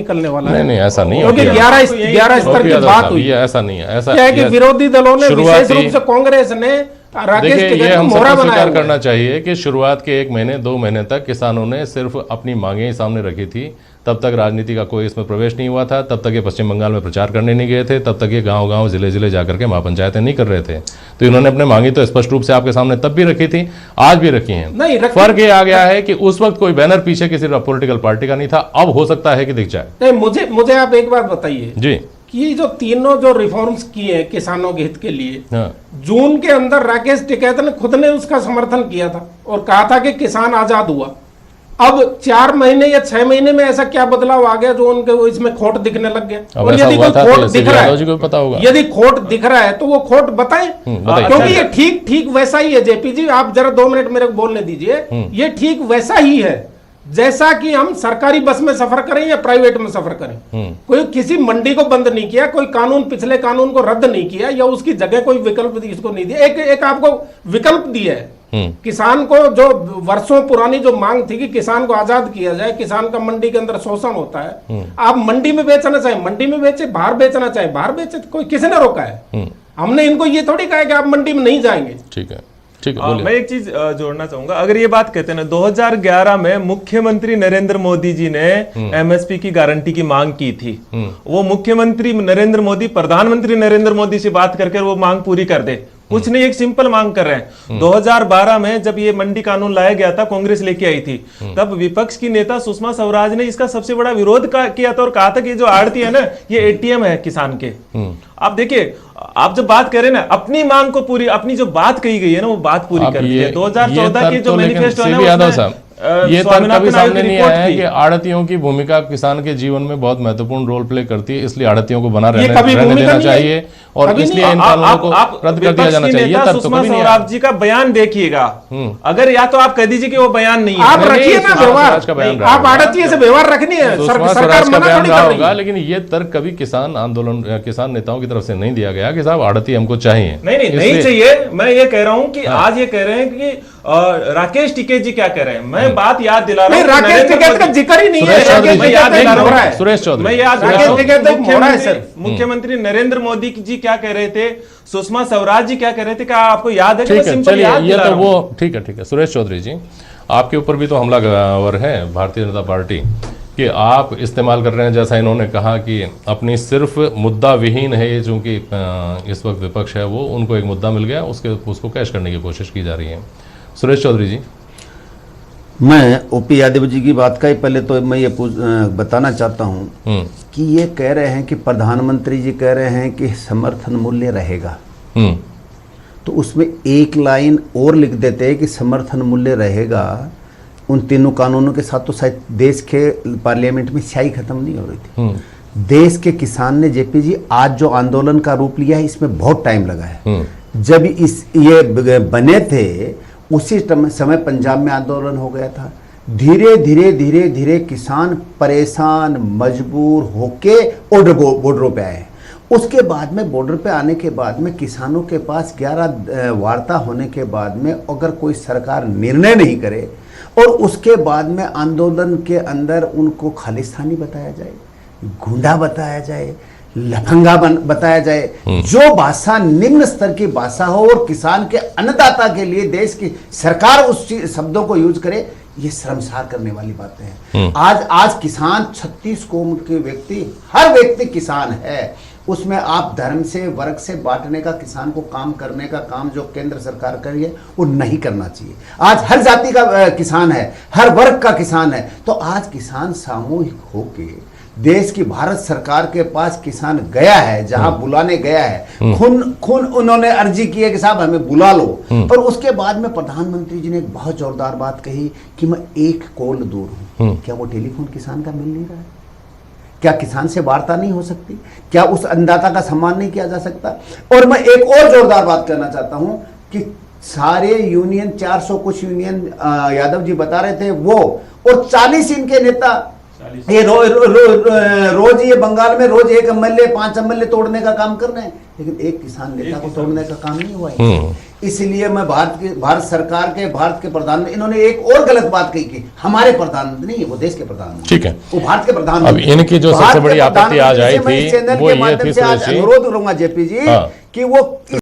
निकलने वाला नहीं, ऐसा नहीं है। क्योंकि 11 स्तर की बात हुई। ऐसा नहीं है। ऐसा क्या है कि विरोधी दलों ने विशेष रूप से कांग्रेस ने राकेश देखिए, टिकैत ये को हम मोहरा सबको बनाया स्वीकार हुआ है। करना चाहिए कि शुरुआत के 1 महीने 2 महीने तक किसानों ने सिर्फ अपनी मांगें ही सामने रखी थी। तब तक राजनीति का कोई इसमें प्रवेश नहीं हुआ था। तब तक ये पश्चिम बंगाल में प्रचार करने नहीं गए थे। तब तक ये गांव-गांव जिले-जिले जाकर के महापंचायतें नहीं कर रहे थे। तो इन्होंने अपने मांगी तो स्पष्ट रूप से आपके सामने तब भी रखी थी, आज भी रखी हैं। फर्क ये आ गया है कि उस वक्त कोई बैनर पीछे किसी पॉलिटिकल पार्टी का नहीं था, अब हो सकता है कि दिख जाए। नहीं, मुझे आप एक बात बताइए जी कि ये जो तीनों जो रिफॉर्म्स किए हैं किसानों के हित के लिए, हाँ। जून के अंदर राकेश टिकैत ने खुद ने उसका समर्थन किया था और कहा था कि किसान आजाद हुआ। अब 4 महीने या 6 महीने में ऐसा क्या बदलाव आ गया जो उनके वो इसमें खोट दिखने लग गया। और यदि कोई खोट दिख रहा है, यदि खोट दिख रहा है तो वो खोट बताएं, क्योंकि ये ठीक वैसा ही है। जेपी जी, आप जरा 2 मिनट मेरे को बोलने दीजिए। ये ठीक वैसा ही है जैसा कि हम सरकारी बस में सफर करें या प्राइवेट में सफर करें। कोई किसी मंडी को बंद नहीं किया, कोई पिछले कानून को रद्द नहीं किया या उसकी जगह कोई विकल्प इसको नहीं दिया। एक आपको विकल्प दिया है। किसान को जो वर्षों पुरानी जो मांग थी कि किसान को आजाद किया जाए, किसान का मंडी के अंदर शोषण होता है, आप मंडी में बेचना चाहे मंडी में बेचे, बाहर बेचना चाहे बाहर बेचे, कोई किसी ने रोका है? हमने इनको ये थोड़ी कहा कि आप मंडी में नहीं जाएंगे। ठीक है। मैं एक चीज जोड़ना चाहूंगा। अगर ये बात कहते हैं ना, 2011 में मुख्यमंत्री नरेंद्र मोदी जी ने एमएसपी की गारंटी की मांग की थी। वो मुख्यमंत्री नरेंद्र मोदी प्रधानमंत्री नरेंद्र मोदी से बात करके वो मांग पूरी कर दे, कुछ नहीं, एक सिंपल मांग कर रहे हैं। 2012 में जब ये मंडी कानून लाया गया था, कांग्रेस लेके आई थी, तब विपक्ष की नेता सुषमा स्वराज ने इसका सबसे बड़ा विरोध किया था और कहा था कि जो आड़ती है ना, ये एटीएम है किसान के। आप देखिए, आप जब बात करें ना, अपनी मांग को पूरी, अपनी जो बात कही गई है ना, वो बात पूरी कर दी है। 2014 की जो मैनिफेस्टो है ना, ये तर्क कभी सामने नहीं आया है कि आड़तियों की भूमिका किसान के जीवन में बहुत महत्वपूर्ण रोल प्ले करती है, इसलिए आड़तियों को बना रहने देना चाहिए और इसलिए इन कानूनों को रद्द कर दिया जाना चाहिए। सुषमा स्वराज जी का बयान देखिएगा, अगर या तो आप कह दीजिए कि वो बयान नहीं है, आप रखिए ना व्यवहार, आप आड़तियों से व्यवहार रखनी है, सरकार मना थोड़ी कर रही है। लेकिन ये तर्क कभी किसान आंदोलन, किसान नेताओं की तरफ से नहीं दिया गया कि साहब आड़ती हमको चाहिए। नहीं चाहिए। मैं ये कह रहा हूं कि आज ये कह रहे हैं कि राकेश टिकैत जी क्या कह रहे हैं। मैं बात याद दिला रहा हूं, राकेश टिकैत का जिक्र ही नहीं है। सुरेश चौधरी, मैं याद मुख्यमंत्री नरेंद्र मोदी जी क्या कह रहे थे, सुषमा स्वराज जी क्या कह रहे थे, क्या आपको याद है? ये तो वो ठीक है। सुरेश चौधरी जी, आपके ऊपर भी तो हमलावर है भारतीय जनता पार्टी कि आप इस्तेमाल कर रहे हैं, जैसा इन्होंने कहा कि अपनी सिर्फ मुद्दा विहीन है ये, चूंकि इस वक्त विपक्ष है वो, उनको एक मुद्दा मिल गया, उसको कैश करने की कोशिश की जा रही है। सुरेश चौधरी जी, मैं ओपी यादव जी की बात का ही पहले तो मैं ये बताना चाहता हूँ कि ये कह रहे हैं कि प्रधानमंत्री जी कह रहे हैं कि समर्थन मूल्य रहेगा, तो उसमें एक लाइन और लिख देते हैं कि समर्थन मूल्य रहेगा। उन तीनों कानूनों के साथ तो शायद देश के पार्लियामेंट में स्याही खत्म नहीं हो रही थी। देश के किसान ने, जेपी जी, आज जो आंदोलन का रूप लिया है, इसमें बहुत टाइम लगा है। जब ये बने थे उसी समय पंजाब में आंदोलन हो गया था। धीरे धीरे किसान परेशान मजबूर होके बॉर्डरों पे आए। उसके बाद में बॉर्डर पे आने के बाद में किसानों के पास 11 वार्ता होने के बाद में अगर कोई सरकार निर्णय नहीं करे और उसके बाद में आंदोलन के अंदर उनको खालिस्तानी बताया जाए, गुंडा बताया जाए, लफंगा बताया जाए, जो भाषा निम्न स्तर की भाषा हो और किसान के अन्नदाता के लिए देश की सरकार उस शब्दों को यूज करे, ये शर्मसार करने वाली बातें हैं। आज किसान 36 कौम के व्यक्ति, हर व्यक्ति किसान है। उसमें आप धर्म से, वर्ग से बांटने का, किसान को काम करने का काम जो केंद्र सरकार कर रही है वो नहीं करना चाहिए। आज हर जाति का किसान है, हर वर्ग का किसान है। तो आज किसान सामूहिक होके देश की भारत सरकार के पास किसान गया है, जहां बुलाने गया है, खून उन्होंने अर्जी की है कि साहब हमें बुला लो। और उसके बाद में प्रधानमंत्री जी ने एक बहुत जोरदार बात कही कि मैं एक कॉल दूर हूं। क्या वो टेलीफोन किसान का मिल नहीं रहा है? क्या किसान से वार्ता नहीं हो सकती? क्या उस अन्नदाता का सम्मान नहीं किया जा सकता? और मैं एक और जोरदार बात करना चाहता हूं कि सारे यूनियन, 400 कुछ यूनियन यादव जी बता रहे थे वो, और 40 इनके नेता ये रोज ये बंगाल में रोज एक एमएलए 5 एमएलए तोड़ने का काम कर रहे हैं, लेकिन एक किसान नेता को तोड़ने का काम नहीं हुआ है। इसलिए मैं भारत सरकार के, भारत के प्रधानमंत्री, इन्होंने एक और गलत बात कही कि हमारे प्रधानमंत्री नहीं है, वो देश के प्रधानमंत्री, ठीक है, वो भारत के प्रधानमंत्री। अब इनकी जो सबसे बड़ी आपत्ति आज आई थी वो ये थी अनुरोध करूंगा जेपी जी कि वो